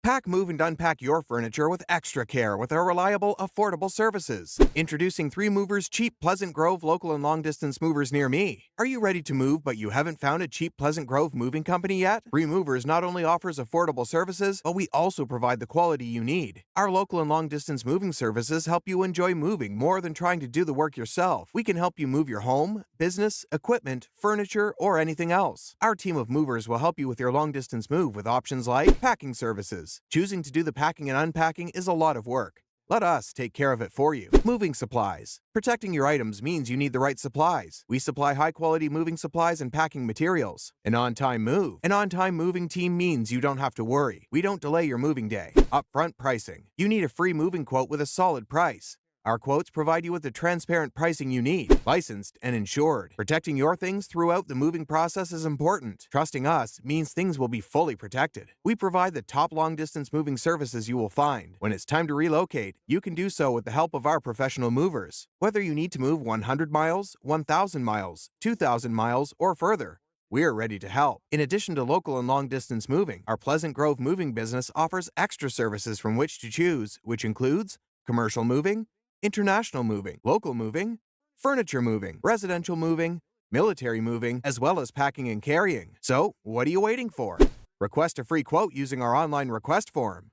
Pack, move, and unpack your furniture with extra care with our reliable, affordable services. Introducing 3 Movers cheap Pleasant Grove local and long-distance movers near me. Are you ready to move but you haven't found a cheap Pleasant Grove moving company yet? 3 Movers not only offers affordable services, but we also provide the quality you need. Our local and long-distance moving services help you enjoy moving more than trying to do the work yourself. We can help you move your home, business, equipment, furniture, or anything else. Our team of movers will help you with your long-distance move with options like packing services. Choosing to do the packing and unpacking is a lot of work. Let us take care of it for you. Moving supplies. Protecting your items means you need the right supplies. We supply high-quality moving supplies and packing materials. An on-time move. An on-time moving team means you don't have to worry. We don't delay your moving day. Upfront pricing. You need a free moving quote with a solid price. Our quotes provide you with the transparent pricing you need, licensed and insured. Protecting your things throughout the moving process is important. Trusting us means things will be fully protected. We provide the top long-distance moving services you will find. When it's time to relocate, you can do so with the help of our professional movers. Whether you need to move 100 miles, 1,000 miles, 2,000 miles, or further, we're ready to help. In addition to local and long-distance moving, our Pleasant Grove moving business offers extra services from which to choose, which includes commercial moving, international moving, local moving, furniture moving, residential moving, military moving, as well as packing and carrying. So, what are you waiting for? Request a free quote using our online request form.